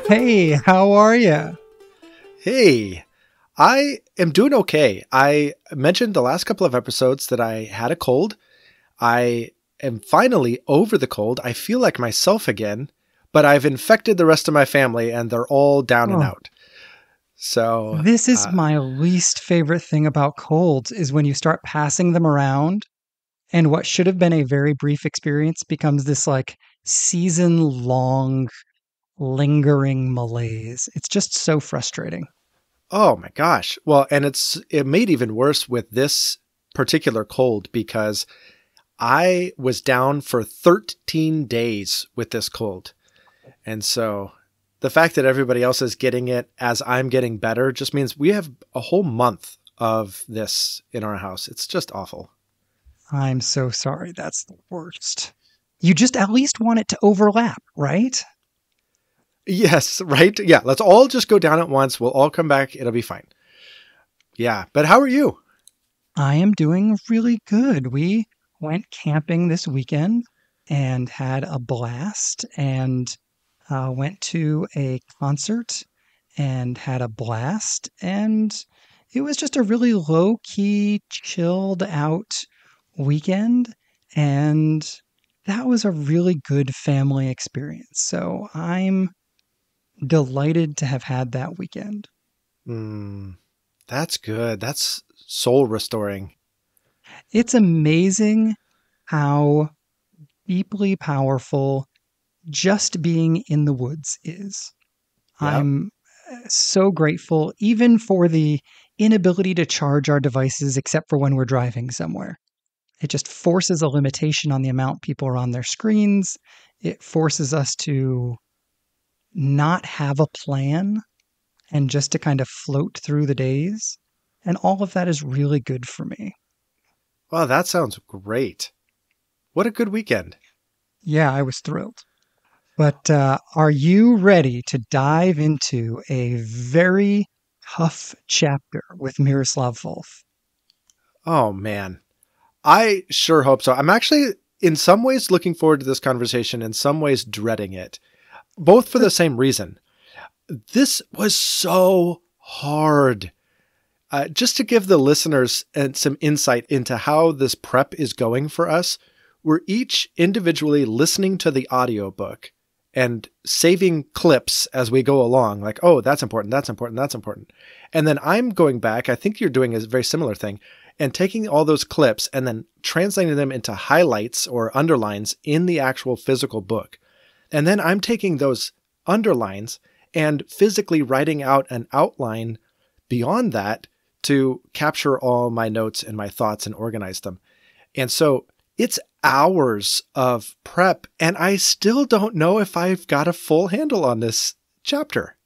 Hey, how are you? Hey, I am doing okay. I mentioned the last couple of episodes that I had a cold. I am finally over the cold. I feel like myself again, but I've infected the rest of my family and they're all down and Oh, out. So, this is my least favorite thing about colds is when you start passing them around and what should have been a very brief experience becomes this like season long lingering malaise. It's just so frustrating. oh my gosh. Well, and it made even worse with this particular cold because I was down for 13 days with this cold. And so the fact that everybody else is getting it as I'm getting better just means we have a whole month of this in our house. It's just awful. I'm so sorry. That's the worst. You just at least want it to overlap, right? Yes, right? Yeah, let's all just go down at once. We'll all come back. It'll be fine. Yeah, but how are you? I am doing really good. We went camping this weekend and had a blast and went to a concert and had a blast. And it was just a really low key, chilled out weekend. And that was a really good family experience. So I'm delighted to have had that weekend. Mm, that's good. That's soul restoring. It's amazing how deeply powerful just being in the woods is. Yep. I'm so grateful, even for the inability to charge our devices except for when we're driving somewhere. It just forces a limitation on the amount people are on their screens. It forces us to not have a plan and just to kind of float through the days. And all of that is really good for me. Wow, that sounds great. What a good weekend. Yeah, I was thrilled. But are you ready to dive into a very tough chapter with Miroslav Volf? Oh, man. I sure hope so. I'm actually, in some ways, looking forward to this conversation, in some ways, dreading it, both for the same reason. This was so hard. Just to give the listeners some insight into how this prep is going for us, we're each individually listening to the audiobook and saving clips as we go along, like, oh, that's important, that's important, that's important. And then I'm going back, I think you're doing a very similar thing, and taking all those clips and then translating them into highlights or underlines in the actual physical book. And then I'm taking those underlines and physically writing out an outline beyond that to capture all my notes and my thoughts and organize them. And so it's hours of prep, and I still don't know if I've got a full handle on this chapter.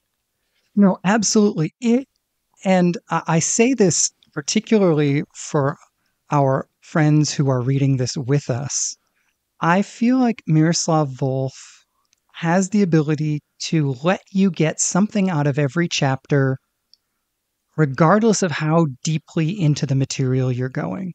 No, absolutely. And I say this particularly for our friends who are reading this with us. I feel like Miroslav Volf has the ability to let you get something out of every chapter, regardless of how deeply into the material you're going.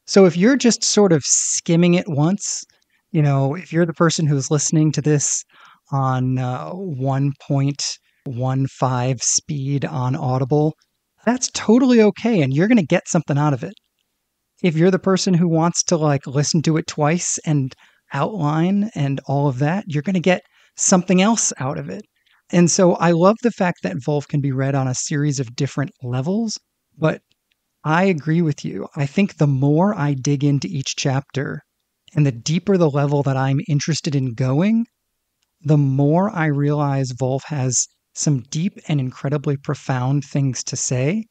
So if you're just sort of skimming it once, if you're the person who's listening to this on 1.15 speed on Audible, that's totally okay. And you're going to get something out of it. If you're the person who wants to like listen to it twice and outline and all of that, you're going to get something else out of it. And so I love the fact that Volf can be read on a series of different levels, but I agree with you. I think the more I dig into each chapter and the deeper the level that I'm interested in going, the more I realize Volf has some deep and incredibly profound things to say,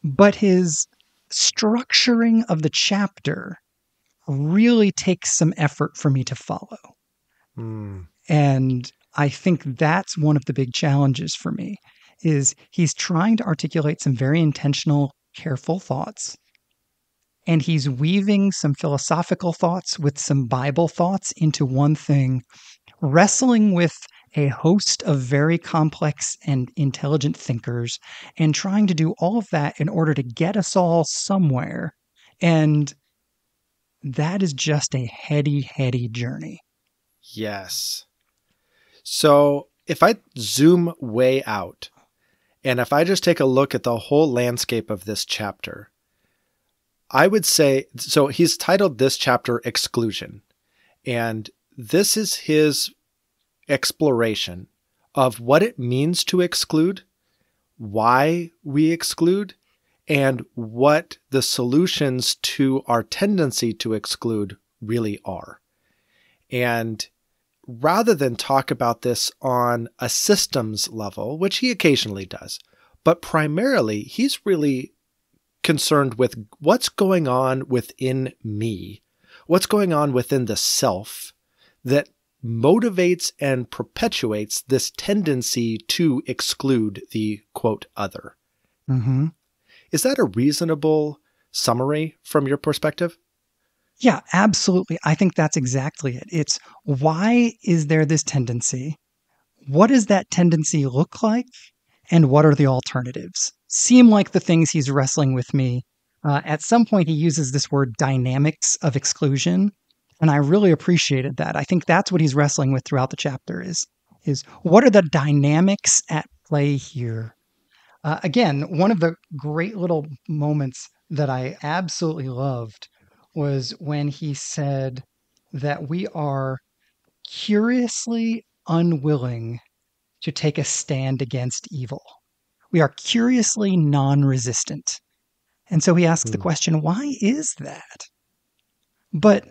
but his structuring of the chapter really takes some effort for me to follow. Hmm. And I think that's one of the big challenges for me is he's trying to articulate some very intentional, careful thoughts. And he's weaving some philosophical thoughts with some Bible thoughts into one thing, wrestling with a host of very complex and intelligent thinkers and trying to do all of that in order to get us all somewhere. And that is just a heady, heady journey. Yes. So if I zoom way out, and if I just take a look at the whole landscape of this chapter, I would say, so he's titled this chapter Exclusion. And this is his exploration of what it means to exclude, why we exclude, and what the solutions to our tendency to exclude really are. And rather than talk about this on a systems level, which he occasionally does, but primarily he's really concerned with what's going on within me, what's going on within the self that motivates and perpetuates this tendency to exclude the quote other. Mm-hmm. Is that a reasonable summary from your perspective? Yeah, absolutely. I think that's exactly it. It's why is there this tendency? What does that tendency look like? And what are the alternatives? Seem like the things he's wrestling with me. At some point, he uses this word dynamics of exclusion. And I really appreciated that. I think that's what he's wrestling with throughout the chapter is what are the dynamics at play here? Again, one of the great little moments that I absolutely loved was when he said that we are curiously unwilling to take a stand against evil. We are curiously non-resistant. And so he asks the question, why is that? But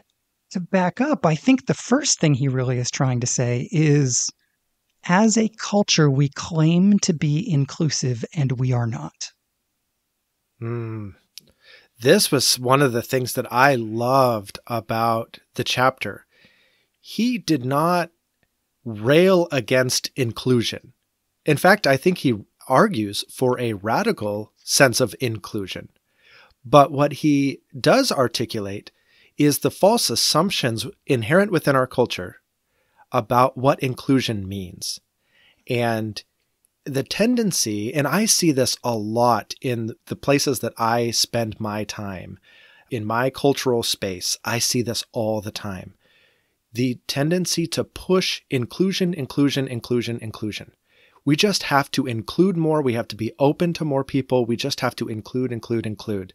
to back up, I think the first thing he really is trying to say is, as a culture, we claim to be inclusive and we are not. This was one of the things that I loved about the chapter. He did not rail against inclusion. In fact, I think he argues for a radical sense of inclusion. But what he does articulate is the false assumptions inherent within our culture about what inclusion means. And the tendency, and I see this a lot in the places that I spend my time, in my cultural space, I see this all the time. The tendency to push inclusion, inclusion, inclusion, inclusion. We just have to include more. We have to be open to more people. We just have to include, include, include.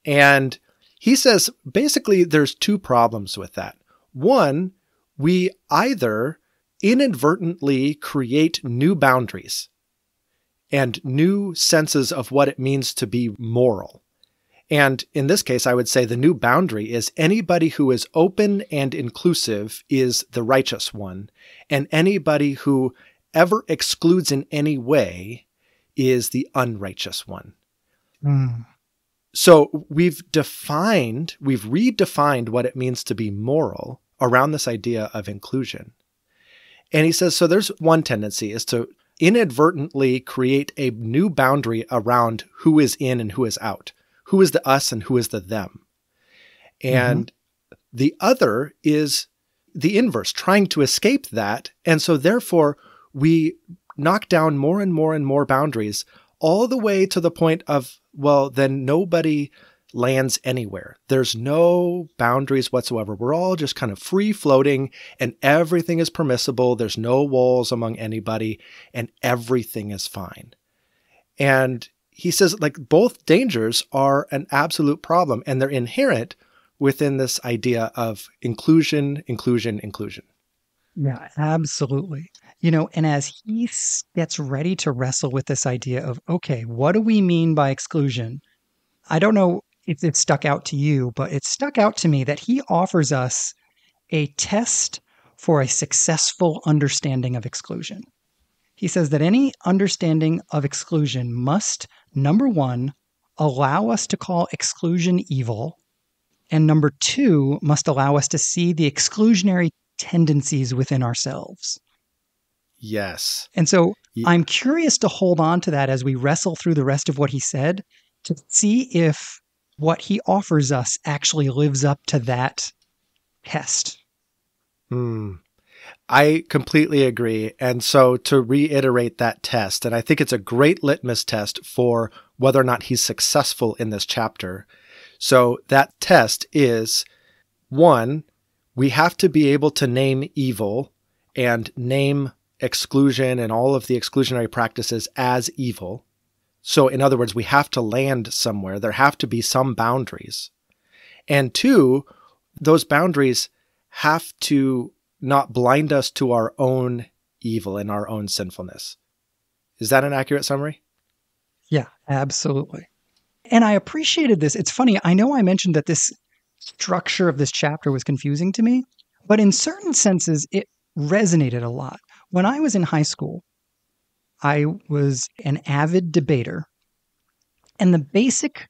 And he says, basically, there's two problems with that. One, we either inadvertently create new boundaries and new senses of what it means to be moral. And in this case, I would say the new boundary is anybody who is open and inclusive is the righteous one, and anybody who ever excludes in any way is the unrighteous one. So we've redefined what it means to be moral around this idea of inclusion. And he says, so there's one tendency is to inadvertently create a new boundary around who is in and who is out, who is the us and who is the them. And the other is the inverse, trying to escape that. And so therefore we knock down more and more and more boundaries all the way to the point of, well, then nobody lands anywhere. There's no boundaries whatsoever. We're all just kind of free floating and everything is permissible. There's no walls among anybody and everything is fine. And he says, like, both dangers are an absolute problem and they're inherent within this idea of inclusion, inclusion, inclusion. Yeah, absolutely. And as he gets ready to wrestle with this idea of, okay, what do we mean by exclusion? I don't know if it stuck out to you, but it stuck out to me that he offers us a test for a successful understanding of exclusion. He says that any understanding of exclusion must, number one, allow us to call exclusion evil, and number two, must allow us to see the exclusionary tendencies within ourselves. Yes. And so I'm curious to hold on to that as we wrestle through the rest of what he said to see if what he offers us actually lives up to that test. I completely agree. And so to reiterate that test, and I think it's a great litmus test for whether or not he's successful in this chapter. So that test is, one, we have to be able to name evil and name exclusion and all of the exclusionary practices as evil. So in other words, we have to land somewhere. There have to be some boundaries. And two, those boundaries have to not blind us to our own evil and our own sinfulness. Is that an accurate summary? Yeah, absolutely. And I appreciated this. It's funny. I know I mentioned that this structure of this chapter was confusing to me, but in certain senses, it resonated a lot. When I was in high school, I was an avid debater, and the basic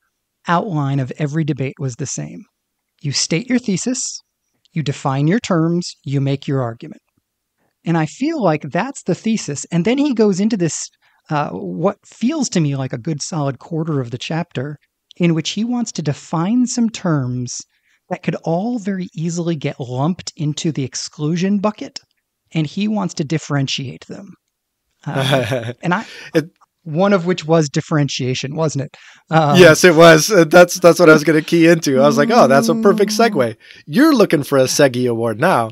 outline of every debate was the same. You state your thesis, you define your terms, you make your argument. And I feel like that's the thesis. And then he goes into this, what feels to me like a good solid quarter of the chapter, in which he wants to define some terms that could all very easily get lumped into the exclusion bucket. And he wants to differentiate them. One of which was differentiation, wasn't it? Yes, it was. That's what I was going to key into. I was like, oh, that's a perfect segue. You're looking for a Segi Award now.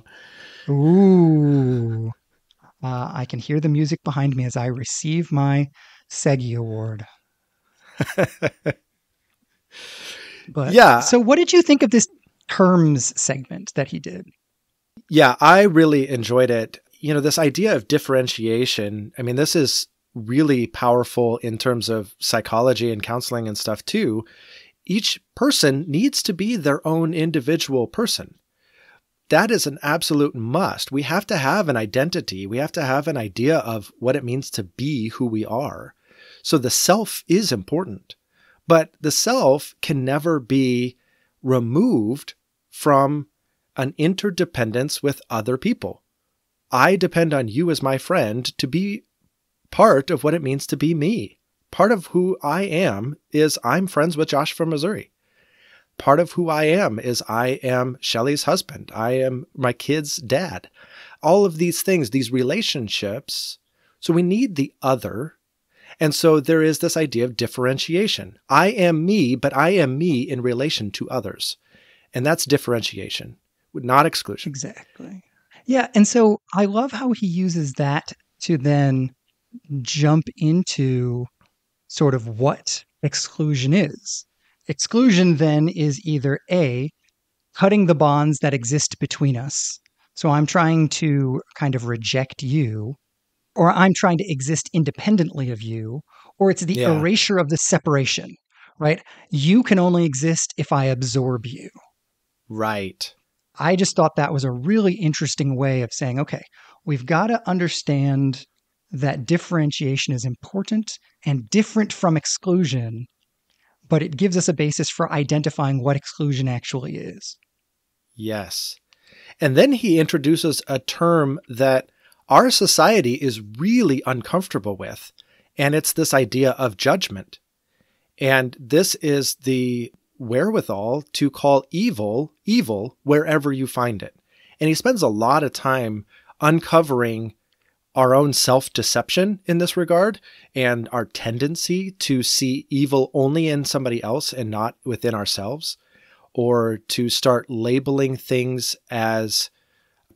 Ooh. I can hear the music behind me as I receive my Segi Award. But yeah. So what did you think of this terms segment that he did? Yeah, I really enjoyed it. You know, this idea of differentiation, I mean, this is really powerful in terms of psychology and counseling and stuff too. Each person needs to be their own individual person. That is an absolute must. We have to have an identity. We have to have an idea of what it means to be who we are. So the self is important, but the self can never be removed from an interdependence with other people. I depend on you as my friend to be part of what it means to be me. Part of who I am is I'm friends with Josh from Missouri. Part of who I am is I am Shelly's husband. I am my kid's dad. All of these things, these relationships. So we need the other. And so there is this idea of differentiation. I am me, but I am me in relation to others. And that's differentiation, not exclusion. Exactly. Yeah. And so I love how he uses that to then jump into sort of what exclusion is. Exclusion then is either A, cutting the bonds that exist between us. So I'm trying to kind of reject you, or I'm trying to exist independently of you, or it's the erasure of the separation, right? You can only exist if I absorb you. Right. I just thought that was a really interesting way of saying, okay, we've got to understand that differentiation is important and different from exclusion, but it gives us a basis for identifying what exclusion actually is. Yes. And then he introduces a term that our society is really uncomfortable with, and it's this idea of judgment. And this is the wherewithal to call evil, evil wherever you find it. And he spends a lot of time uncovering our own self-deception in this regard and our tendency to see evil only in somebody else and not within ourselves, or to start labeling things as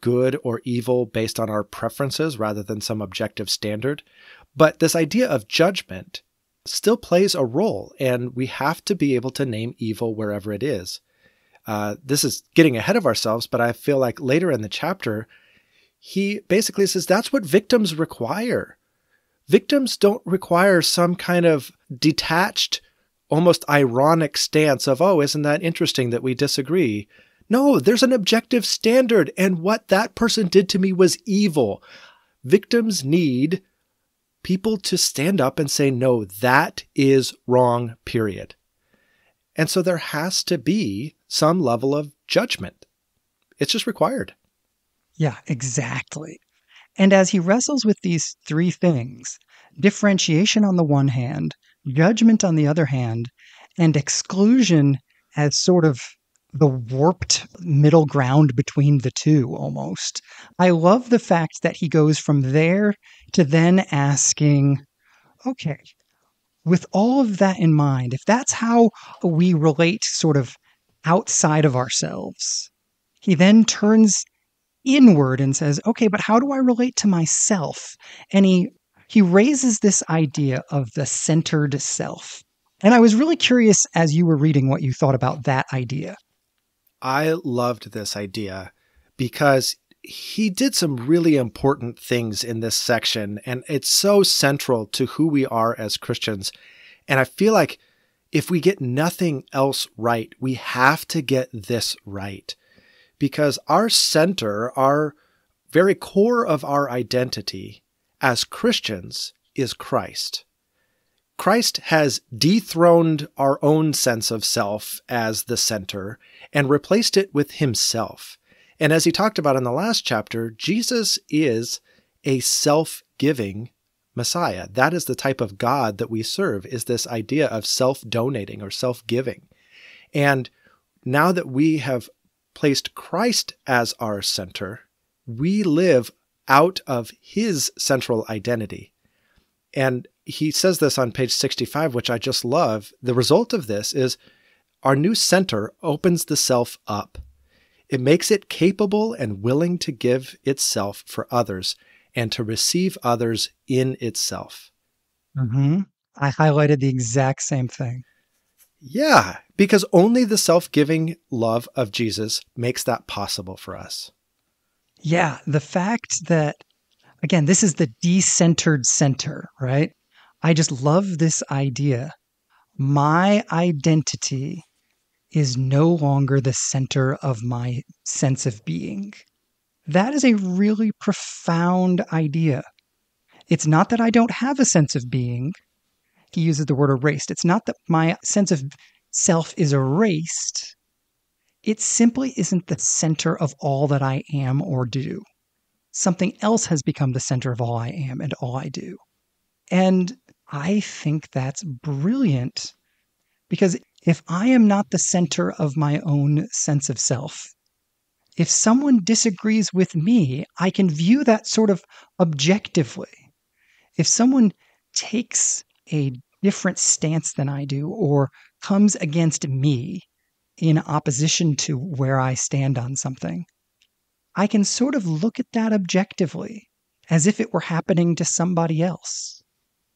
good or evil based on our preferences rather than some objective standard. But this idea of judgment still plays a role, and we have to be able to name evil wherever it is. This is getting ahead of ourselves, but I feel like later in the chapter, he basically says that's what victims require. Victims don't require some kind of detached, almost ironic stance of, oh, isn't that interesting that we disagree? No, there's an objective standard, and what that person did to me was evil. Victims need people to stand up and say, no, that is wrong, period. And so there has to be some level of judgment. It's just required. Yeah, exactly. And as he wrestles with these three things, differentiation on the one hand, judgment on the other hand, and exclusion as sort of the warped middle ground between the two almost. I love the fact that he goes from there to then asking, okay, with all of that in mind, if that's how we relate sort of outside of ourselves, he then turns inward and says, okay, but how do I relate to myself? And he raises this idea of the centered self. And I was really curious as you were reading what you thought about that idea. I loved this idea because he did some really important things in this section, and it's so central to who we are as Christians. And I feel like if we get nothing else right, we have to get this right, because our center, our very core of our identity as Christians is Christ. Christ has dethroned our own sense of self as the center and replaced it with himself. And as he talked about in the last chapter, Jesus is a self-giving Messiah. That is the type of God that we serve, is this idea of self-donating or self-giving. And now that we have placed Christ as our center, we live out of his central identity. And he says this on page 65, which I just love. The result of this is our new center opens the self up. It makes it capable and willing to give itself for others and to receive others in itself. Mm-hmm. I highlighted the exact same thing. Yeah, because only the self-giving love of Jesus makes that possible for us. Yeah, the fact that, again, this is the decentered center, right? I just love this idea. My identity is no longer the center of my sense of being. That is a really profound idea. It's not that I don't have a sense of being. He uses the word erased. It's not that my sense of self is erased. It simply isn't the center of all that I am or do. Something else has become the center of all I am and all I do. And I think that's brilliant, because if I am not the center of my own sense of self, if someone disagrees with me, I can view that sort of objectively. If someone takes a different stance than I do or comes against me in opposition to where I stand on something, I can sort of look at that objectively as if it were happening to somebody else.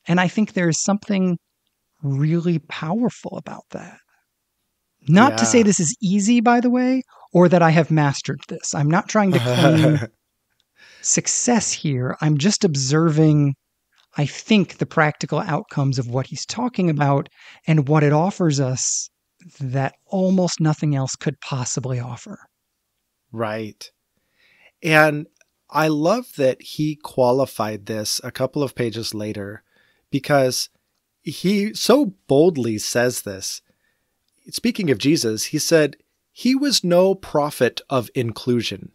And I think there is something really powerful about that. Not to say Yeah. this is easy, by the way, or that I have mastered this. I'm not trying to claim success here. I'm just observing, I think, the practical outcomes of what he's talking about and what it offers us that almost nothing else could possibly offer. Right. And I love that he qualified this a couple of pages later, because he so boldly says this. Speaking of Jesus, he said, he was no prophet of inclusion,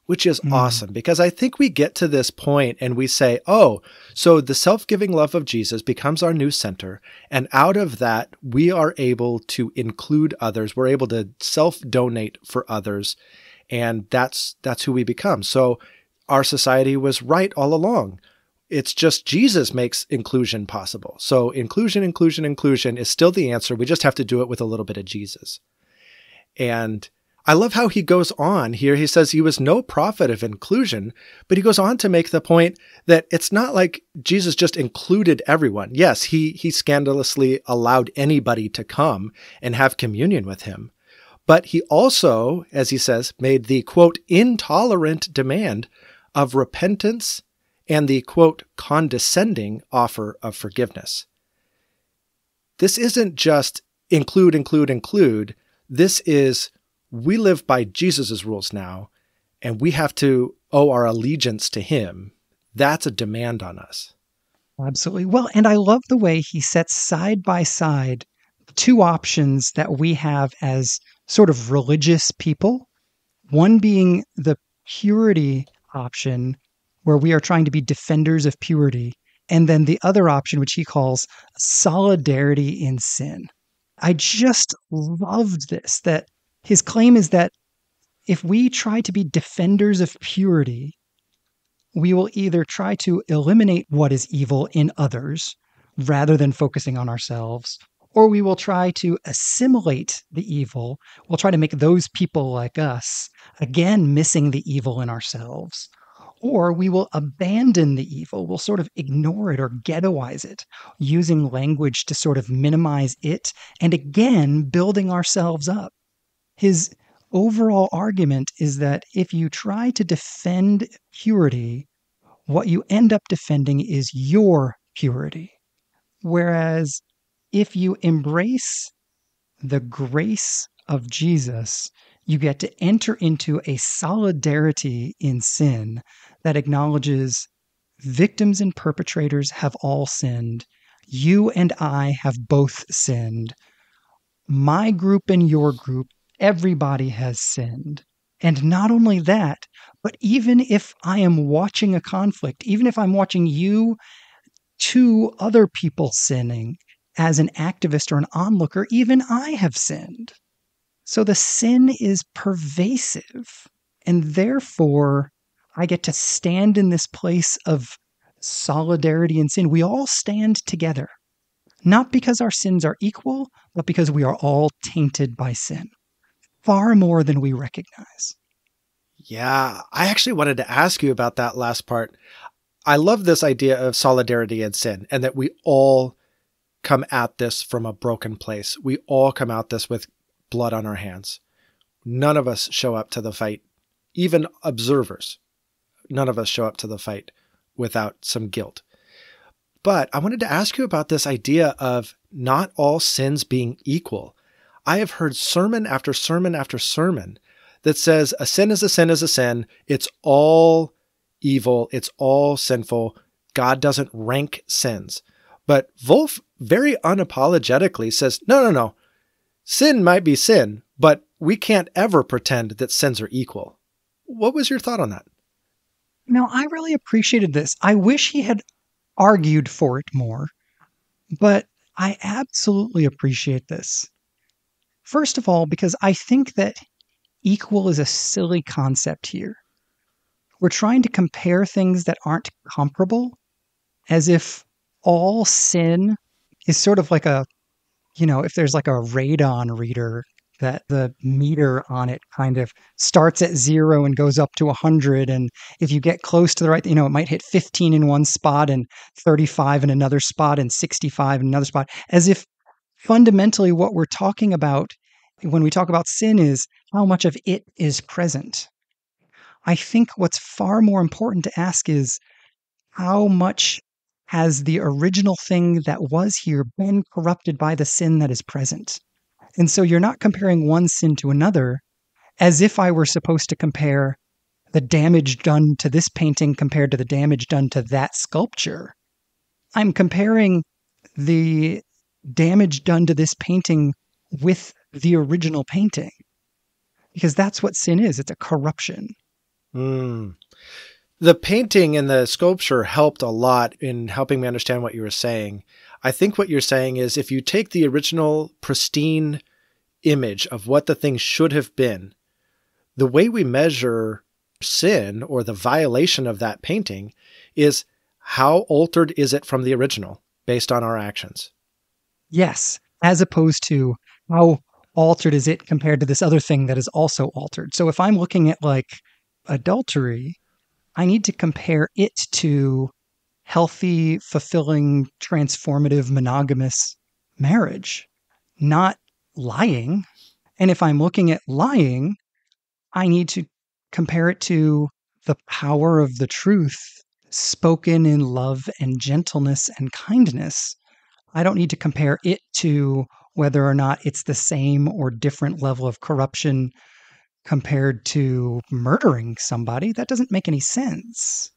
which is awesome, because I think we get to this point and we say, oh, so the self-giving love of Jesus becomes our new center. And out of that, we are able to include others. We're able to self-donate for others. And that's who we become. So our society was right all along. It's just Jesus makes inclusion possible. So inclusion is still the answer. We just have to do it with a little bit of Jesus. And I love how he goes on here. He says he was no prophet of inclusion, but he goes on to make the point that it's not like Jesus just included everyone. Yes, he scandalously allowed anybody to come and have communion with him. But he also, as he says, made the, quote, intolerant demand of repentance and the, quote, condescending offer of forgiveness. This isn't just include. This is, we live by Jesus' rules now, and we have to owe our allegiance to him. That's a demand on us. Absolutely. Well, and I love the way he sets side by side two options that we have as sort of religious people. One being the purity option, where we are trying to be defenders of purity. And then the other option, which he calls solidarity in sin. I just loved this, that his claim is that if we try to be defenders of purity, we will either try to eliminate what is evil in others rather than focusing on ourselves, Or we will try to assimilate the evil. We'll try to make those people like us, again, missing the evil in ourselves. Or we will abandon the evil. We'll sort of ignore it or ghettoize it, using language to sort of minimize it, and again, building ourselves up. His overall argument is that if you try to defend purity, what you end up defending is your purity. Whereas if you embrace the grace of Jesus, you get to enter into a solidarity in sin that acknowledges victims and perpetrators have all sinned. You and I have both sinned. My group and your group, everybody has sinned. And not only that, but even if I am watching a conflict, even if I'm watching you, two other people sinning, as an activist or an onlooker, even I have sinned. So the sin is pervasive. And therefore, I get to stand in this place of solidarity in sin. We all stand together, not because our sins are equal, but because we are all tainted by sin, far more than we recognize. Yeah, I actually wanted to ask you about that last part. I love this idea of solidarity in sin and that we all come at this from a broken place. We all come at this with blood on our hands. None of us show up to the fight, even observers. None of us show up to the fight without some guilt. But I wanted to ask you about this idea of not all sins being equal. I have heard sermon after sermon after sermon that says a sin is a sin is a sin. It's all evil. It's all sinful. God doesn't rank sins. But Volf very unapologetically says, no. Sin might be sin, but we can't ever pretend that sins are equal. What was your thought on that? No, I really appreciated this. I wish he had argued for it more, but I absolutely appreciate this. First of all, because I think that equal is a silly concept here. We're trying to compare things that aren't comparable as if all sin is sort of like if there's like a radon reader that the meter on it kind of starts at 0 and goes up to 100. And if you get close to the right, it might hit 15 in one spot and 35 in another spot and 65 in another spot, as if fundamentally what we're talking about when we talk about sin is how much of it is present. I think what's far more important to ask is how much has the original thing that was here been corrupted by the sin that is present? And so you're not comparing one sin to another as if I were supposed to compare the damage done to this painting compared to the damage done to that sculpture. I'm comparing the damage done to this painting with the original painting, because that's what sin is. It's a corruption. The painting and the sculpture helped a lot in helping me understand what you were saying. I think what you're saying is if you take the original pristine image of what the thing should have been, the way we measure sin or the violation of that painting is how altered is it from the original based on our actions. Yes, as opposed to how altered is it compared to this other thing that is also altered. So if I'm looking at like adultery, I need to compare it to healthy, fulfilling, transformative, monogamous marriage, not lying. And if I'm looking at lying, I need to compare it to the power of the truth spoken in love and gentleness and kindness. I don't need to compare it to whether or not it's the same or different level of corruption compared to murdering somebody. That doesn't make any sense.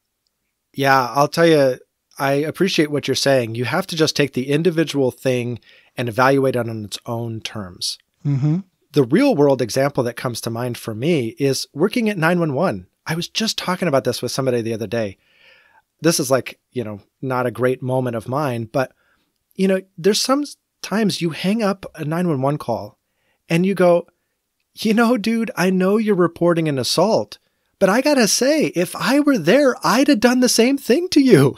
Yeah, I'll tell you, I appreciate what you're saying. You have to just take the individual thing and evaluate it on its own terms. Mm-hmm. The real world example that comes to mind for me is working at 911. I was just talking about this with somebody the other day. This is like, not a great moment of mine, but, there's some times you hang up a 911 call and you go, dude, I know you're reporting an assault, but I gotta say, if I were there, I'd have done the same thing to you.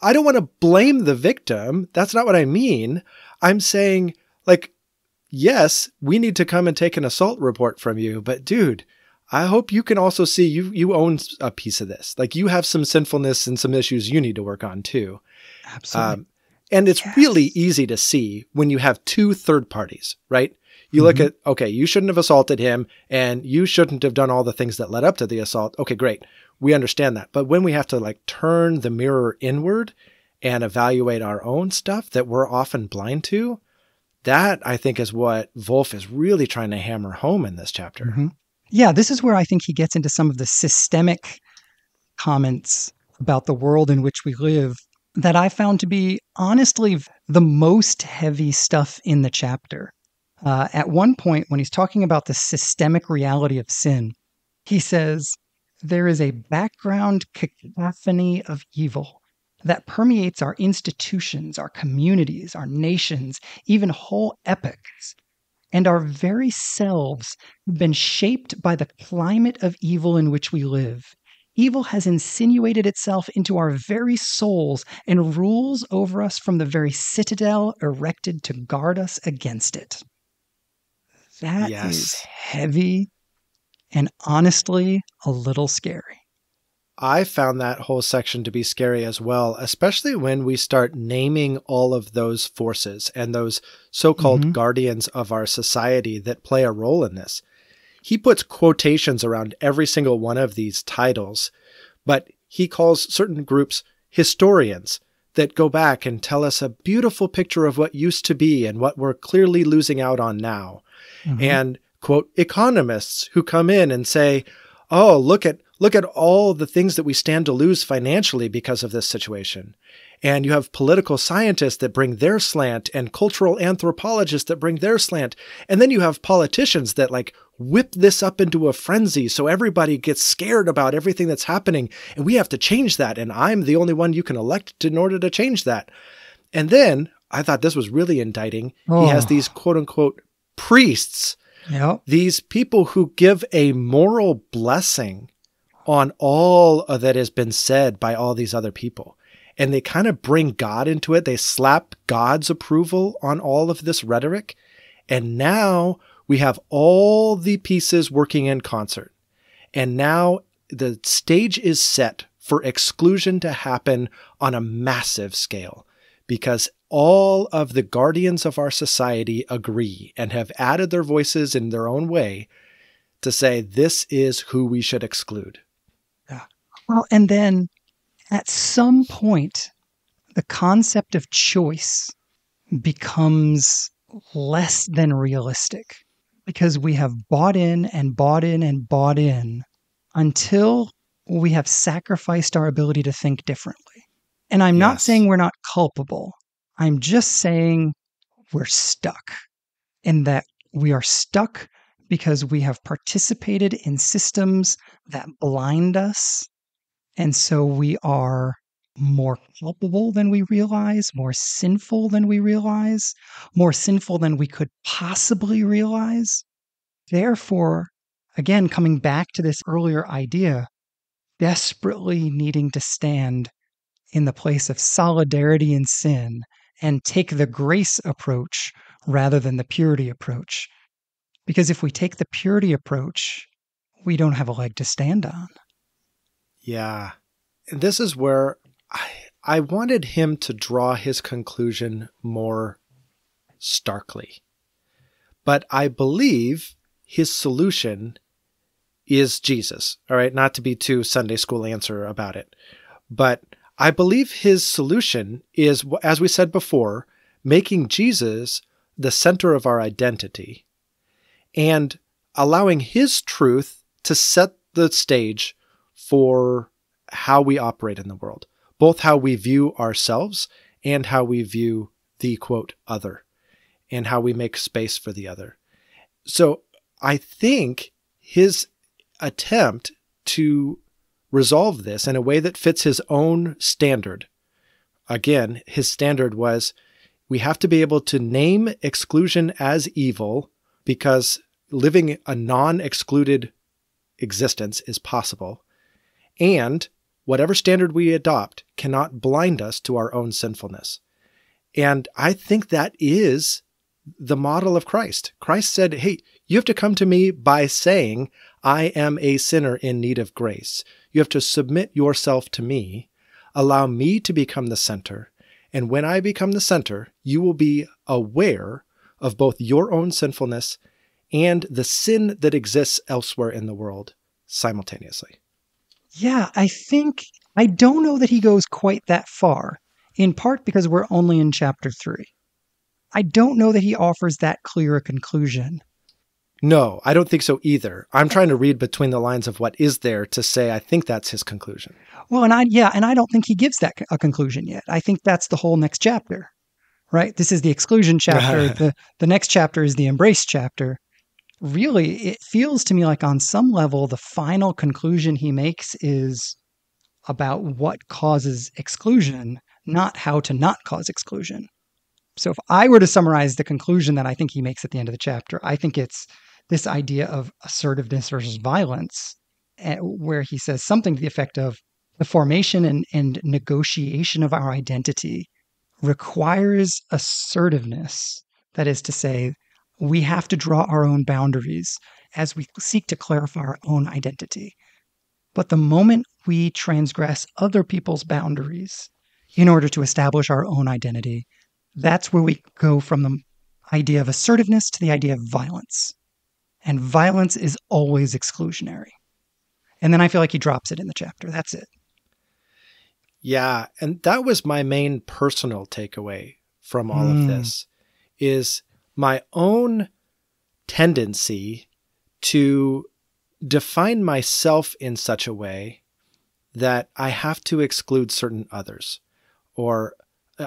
I don't want to blame the victim. That's not what I mean. I'm saying, like, yes, we need to come and take an assault report from you, but dude, I hope you can also see you own a piece of this. Like, you have some sinfulness and some issues you need to work on too. Absolutely. And it's really Yes. easy to see when you have two third parties, right? You look Mhm. at, okay, you shouldn't have assaulted him and you shouldn't have done all the things that led up to the assault. Okay, great. We understand that. But when we have to like turn the mirror inward and evaluate our own stuff that we're often blind to, that I think is what Volf is really trying to hammer home in this chapter. Mhm. Yeah, this is where I think he gets into some of the systemic comments about the world in which we live that I found to be honestly the most heavy stuff in the chapter. At one point, when he's talking about the systemic reality of sin, he says, there is a background cacophony of evil that permeates our institutions, our communities, our nations, even whole epochs. And our very selves have been shaped by the climate of evil in which we live. Evil has insinuated itself into our very souls and rules over us from the very citadel erected to guard us against it. That is Yes. heavy and honestly a little scary. I found that whole section to be scary as well, especially when we start naming all of those forces and those so-called Mhm. guardians of our society that play a role in this. He puts quotations around every single one of these titles, but he calls certain groups historians that go back and tell us a beautiful picture of what used to be and what we're clearly losing out on now. Mhm. And quote economists who come in and say, "Oh, look at all the things that we stand to lose financially because of this situation." And you have political scientists that bring their slant and cultural anthropologists that bring their slant. And then you have politicians that like whip this up into a frenzy so everybody gets scared about everything that's happening. And we have to change that. And I'm the only one you can elect in order to change that. And then I thought this was really indicting. He has these Oh, quote unquote priests, yep. these people who give a moral blessing on all of that has been said by all these other people. And they kind of bring God into it. They slap God's approval on all of this rhetoric. And now we have all the pieces working in concert. And now the stage is set for exclusion to happen on a massive scale because all of the guardians of our society agree and have added their voices in their own way to say this is who we should exclude. Yeah. Well, and then at some point, the concept of choice becomes less than realistic because we have bought in and bought in and bought in until we have sacrificed our ability to think differently. And I'm not saying Yes. we're not culpable. I'm just saying we're stuck, and that we are stuck because we have participated in systems that blind us. And so we are more culpable than we realize, more sinful than we realize, more sinful than we could possibly realize. Therefore, again, coming back to this earlier idea, desperately needing to stand in the place of solidarity in sin and take the grace approach rather than the purity approach. Because if we take the purity approach, we don't have a leg to stand on. Yeah. And this is where I wanted him to draw his conclusion more starkly. But I believe his solution is Jesus. All right. Not to be too Sunday school answer about it. But I believe his solution is, as we said before, making Jesus the center of our identity and allowing his truth to set the stage for how we operate in the world, both how we view ourselves and how we view the quote other and how we make space for the other. So I think his attempt to resolve this in a way that fits his own standard. Again, his standard was we have to be able to name exclusion as evil because living a non-excluded existence is possible. And whatever standard we adopt cannot blind us to our own sinfulness. And I think that is the model of Christ. Christ said, hey, you have to come to me by saying, I am a sinner in need of grace. You have to submit yourself to me, allow me to become the center. And when I become the center, you will be aware of both your own sinfulness and the sin that exists elsewhere in the world simultaneously. Yeah, I don't know that he goes quite that far, in part because we're only in chapter 3. I don't know that he offers that clear a conclusion. No, I don't think so either. I'm trying to read between the lines of what is there to say I think that's his conclusion. Well, and I don't think he gives that a conclusion yet. I think that's the whole next chapter, right? This is the exclusion chapter. The next chapter is the embrace chapter. Really, it feels to me like on some level, the final conclusion he makes is about what causes exclusion, not how to not cause exclusion. So if I were to summarize the conclusion that I think he makes at the end of the chapter, I think it's this idea of assertiveness versus violence, where he says something to the effect of the formation and negotiation of our identity requires assertiveness. That is to say, we have to draw our own boundaries as we seek to clarify our own identity. But the moment we transgress other people's boundaries in order to establish our own identity, that's where we go from the idea of assertiveness to the idea of violence. And violence is always exclusionary. And then I feel like he drops it in the chapter. That's it. Yeah, and that was my main personal takeaway from all of this, is my own tendency to define myself in such a way that I have to exclude certain others, or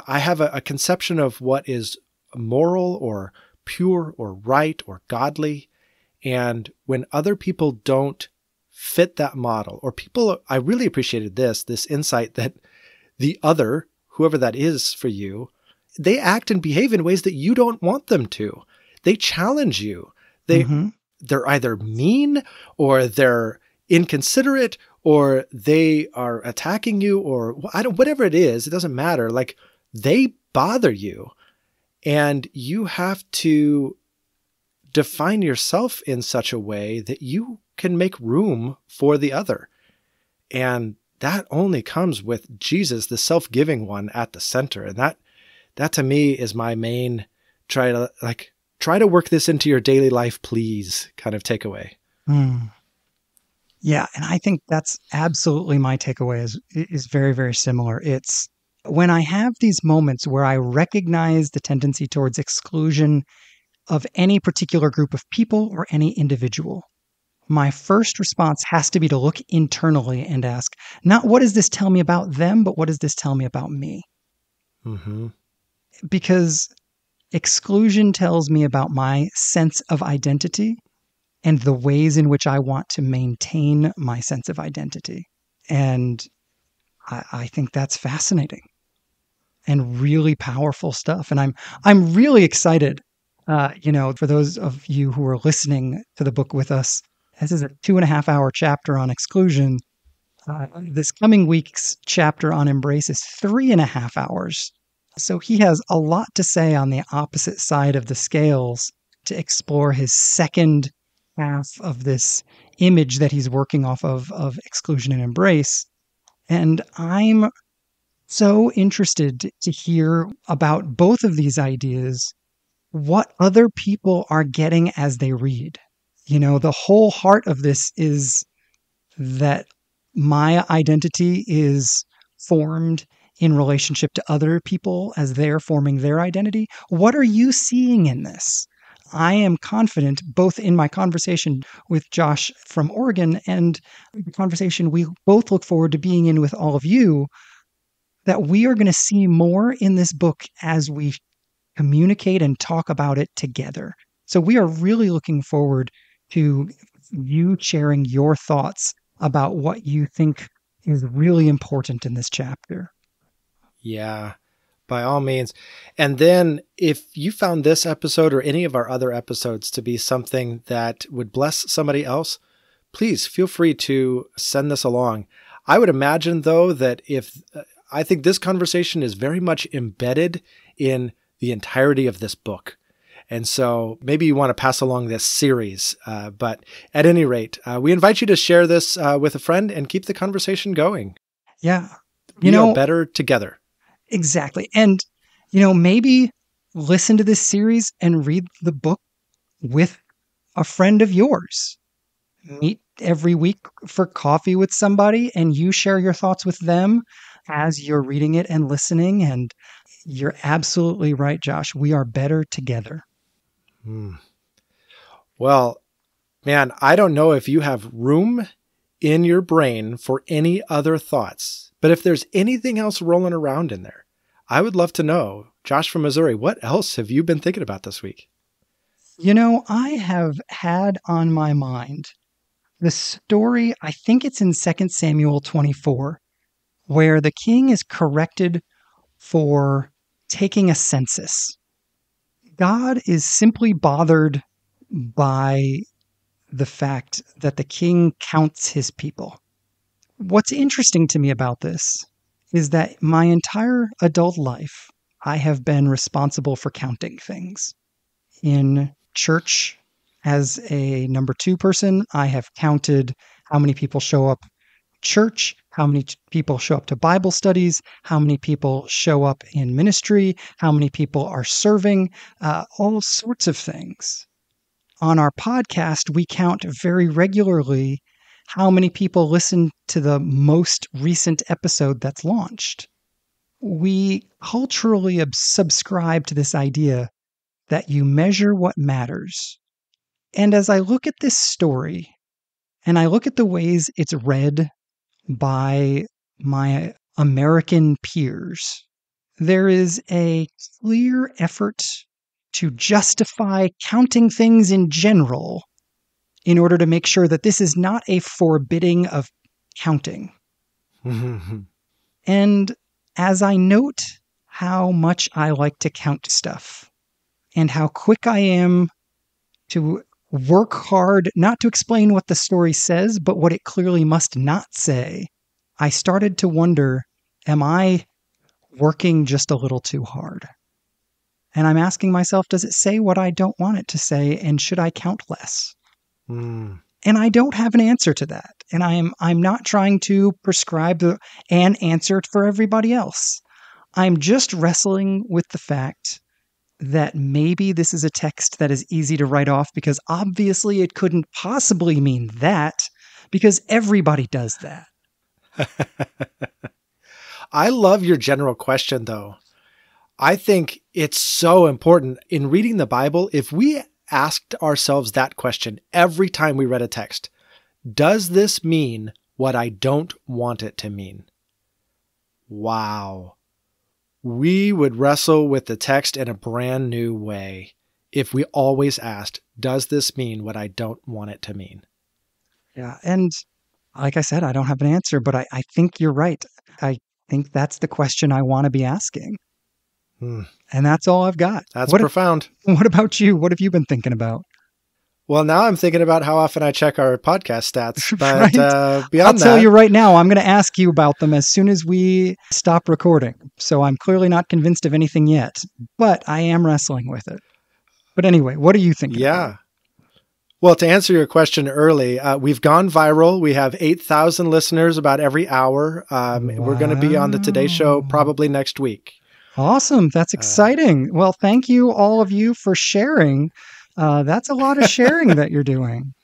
I have a conception of what is moral or pure or right or godly. And when other people don't fit that model, or people, I really appreciated this insight that the other, whoever that is for you, they act and behave in ways that you don't want them to. They challenge you. They're either mean, or they're inconsiderate, or they are attacking you, or whatever it is, it doesn't matter. Like, they bother you, and you have to define yourself in such a way that you can make room for the other. And that only comes with Jesus, the self-giving one, at the center. And that to me is my main try to work this into your daily life, please, kind of takeaway. Yeah, and I think that's absolutely my takeaway is very, very similar. It's when I have these moments where I recognize the tendency towards exclusion of any particular group of people or any individual, my first response has to be to look internally and ask, not what does this tell me about them, but what does this tell me about me? Because exclusion tells me about my sense of identity and the ways in which I want to maintain my sense of identity. And I think that's fascinating and really powerful stuff. And I'm really excited, for those of you who are listening to the book with us. This is a 2.5-hour chapter on exclusion. This coming week's chapter on embrace is 3.5 hours. So he has a lot to say on the opposite side of the scales to explore his second half of this image that he's working off of exclusion and embrace. And I'm so interested to hear about both of these ideas, what other people are getting as they read. The whole heart of this is that my identity is formed in relationship to other people as they're forming their identity. What are you seeing in this? I am confident, both in my conversation with Josh from Oregon and the conversation we both look forward to being in with all of you, that we are going to see more in this book as we communicate and talk about it together. So we are really looking forward to you sharing your thoughts about what you think is really important in this chapter. Yeah, by all means. And then if you found this episode or any of our other episodes to be something that would bless somebody else, please feel free to send this along. I would imagine, though, that if I think this conversation is very much embedded in the entirety of this book. And so maybe you want to pass along this series. But at any rate, we invite you to share this with a friend and keep the conversation going. Yeah. We are better together. Exactly. And, maybe listen to this series and read the book with a friend of yours. Meet every week for coffee with somebody and you share your thoughts with them as you're reading it and listening. And you're absolutely right, Josh. We are better together. Well, man, I don't know if you have room in your brain for any other thoughts, but if there's anything else rolling around in there, I would love to know. Josh from Missouri, what else have you been thinking about this week? I have had on my mind the story, I think it's in 2 Samuel 24, where the king is corrected for taking a census. God is simply bothered by the fact that the king counts his people. What's interesting to me about this is that my entire adult life, I have been responsible for counting things. In church, as a number 2 person, I have counted how many people show up church, how many people show up to Bible studies, how many people show up in ministry, how many people are serving, all sorts of things. On our podcast, we count very regularly how many people listen to the most recent episode that's launched. We culturally subscribe to this idea that you measure what matters. And as I look at this story, and I look at the ways it's read by my American peers, there is a clear effort to justify counting things in general in order to make sure that this is not a forbidding of counting. And as I note how much I like to count stuff and how quick I am to work hard, not to explain what the story says, but what it clearly must not say, I started to wonder, am I working just a little too hard? And I'm asking myself, does it say what I don't want it to say? And should I count less? And I don't have an answer to that. And I'm not trying to prescribe an answer for everybody else. I'm just wrestling with the fact that maybe this is a text that is easy to write off because obviously it couldn't possibly mean that because everybody does that. I love your general question, though. I think it's so important in reading the Bible. If we asked ourselves that question every time we read a text, does this mean what I don't want it to mean? Wow. We would wrestle with the text in a brand new way if we always asked, does this mean what I don't want it to mean? Yeah. And like I said, I don't have an answer, but I think you're right. I think that's the question I want to be asking. And that's all I've got. That's profound. What about you? What have you been thinking about? Well, now I'm thinking about how often I check our podcast stats. But right? Beyond I'll tell you right now, I'm going to ask you about them as soon as we stop recording. So I'm clearly not convinced of anything yet, but I am wrestling with it. But anyway, what are you thinking? Yeah. Well, to answer your question early, we've gone viral. We have 8,000 listeners about every hour. Wow. We're going to be on the Today Show probably next week. Awesome. That's exciting. Well, thank you all of you for sharing. That's a lot of sharing that you're doing.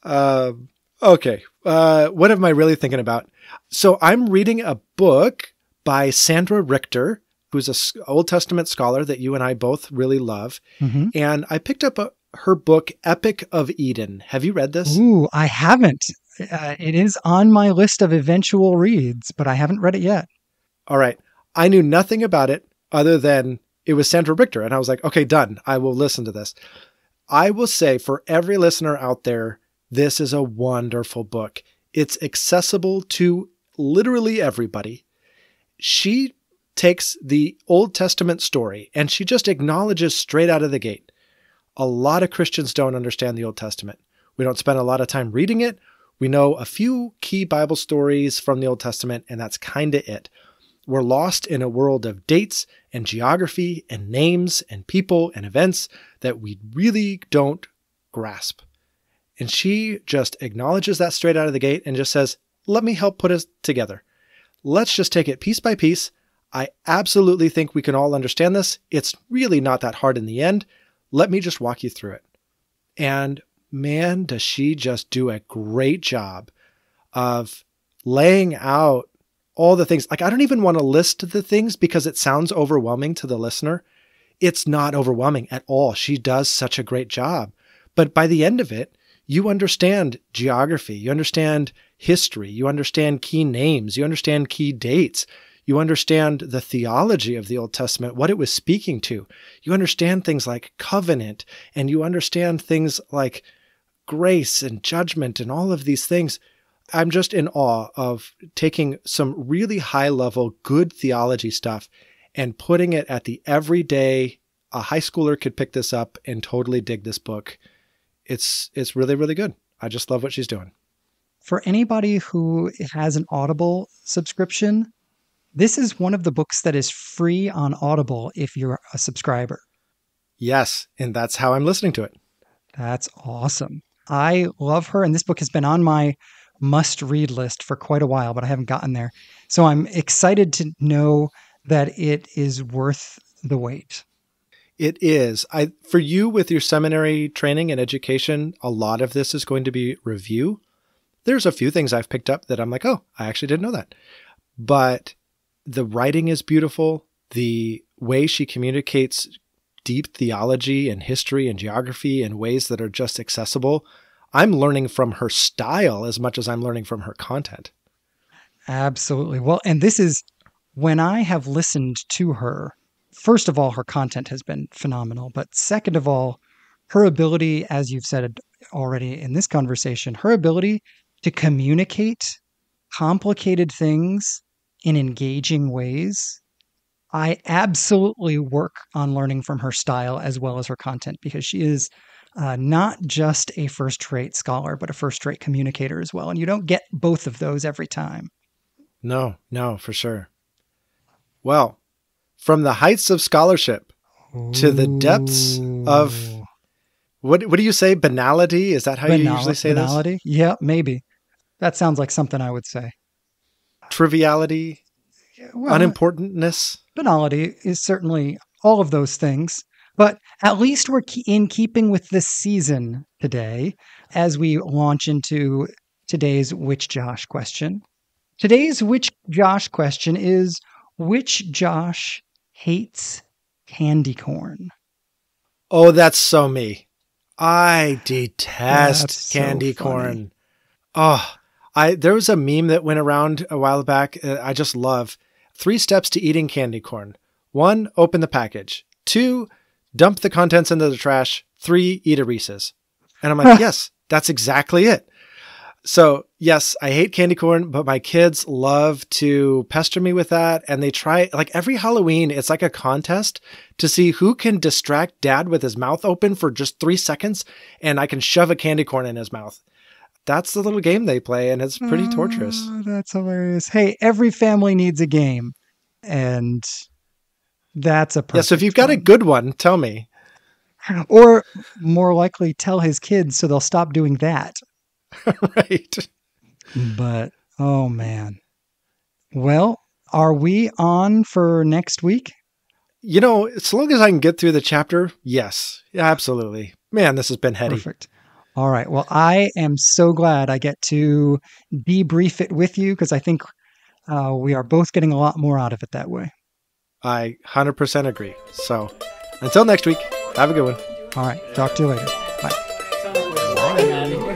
Okay. What am I really thinking about? So I'm reading a book by Sandra Richter, who's an Old Testament scholar that you and I both really love. Mm-hmm. And I picked up her book, Epic of Eden. Have you read this? Ooh, I haven't. It is on my list of eventual reads, but I haven't read it yet. All right. I knew nothing about it other than it was Sandra Richter. And I was like, okay, done. I will listen to this. I will say for every listener out there, this is a wonderful book. It's accessible to literally everybody. She takes the Old Testament story and she just acknowledges straight out of the gate. A lot of Christians don't understand the Old Testament. We don't spend a lot of time reading it. We know a few key Bible stories from the Old Testament, and that's kind of it. We're lost in a world of dates and geography and names and people and events that we really don't grasp. And she just acknowledges that straight out of the gate and just says, let me help put us together. Let's just take it piece by piece. I absolutely think we can all understand this. It's really not that hard in the end. Let me just walk you through it. And man, does she just do a great job of laying out all the things. Like, I don't even want to list the things because it sounds overwhelming to the listener. It's not overwhelming at all. She does such a great job. But by the end of it, you understand geography, you understand history, you understand key names, you understand key dates, you understand the theology of the Old Testament, what it was speaking to. You understand things like covenant, and you understand things like grace and judgment and all of these things. I'm just in awe of taking some really high level, good theology stuff and putting it at the everyday. A high schooler could pick this up and totally dig this book. It's really, really good. I just love what she's doing. For anybody who has an Audible subscription, this is one of the books that is free on Audible if you're a subscriber. Yes, and that's how I'm listening to it. That's awesome. I love her, and this book has been on my must-read list for quite a while, but I haven't gotten there. So I'm excited to know that it is worth the wait. It is. For you with your seminary training and education, a lot of this is going to be review. There's a few things I've picked up that I'm like, oh, I actually didn't know that. But the writing is beautiful. The way she communicates deep theology and history and geography in ways that are just accessible. I'm learning from her style as much as I'm learning from her content. Absolutely. Well, and this is when I have listened to her. First of all, her content has been phenomenal. But second of all, her ability, as you've said already in this conversation, her ability to communicate complicated things in engaging ways. I absolutely work on learning from her style as well as her content, because she is not just a first-rate scholar, but a first-rate communicator as well. And you don't get both of those every time. No, for sure. Well, from the heights of scholarship to the depths of, what do you say? Banality? Is that how you usually say banality? This? Yeah, maybe. That sounds like something I would say. Triviality? Well, unimportantness? Banality is certainly all of those things. But at least we're in keeping with this season today as we launch into today's Which Josh question. Today's Which Josh question is, which Josh hates candy corn? Oh, that's so me. I detest candy corn. Oh, there was a meme that went around a while back. I just love 3 steps to eating candy corn. 1, open the package. 2, dump the contents into the trash. 3, eat a Reese's. And I'm like, yes, that's exactly it. So yes, I hate candy corn, but my kids love to pester me with that. And they try, like every Halloween, it's like a contest to see who can distract dad with his mouth open for just 3 seconds. And I can shove a candy corn in his mouth. That's the little game they play. And it's pretty torturous. That's hilarious. Hey, every family needs a game. And that's a perfect Yeah, so if you've got a good one, tell me. Or more likely, tell his kids so they'll stop doing that. Right. But, oh man. Well, are we on for next week? You know, as long as I can get through the chapter, yes. Yeah, absolutely. Man, this has been heady. Perfect. All right. Well, I am so glad I get to debrief it with you, because I think we are both getting a lot more out of it that way. I 100% agree. So until next week, have a good one. All right. Talk to you later. Bye.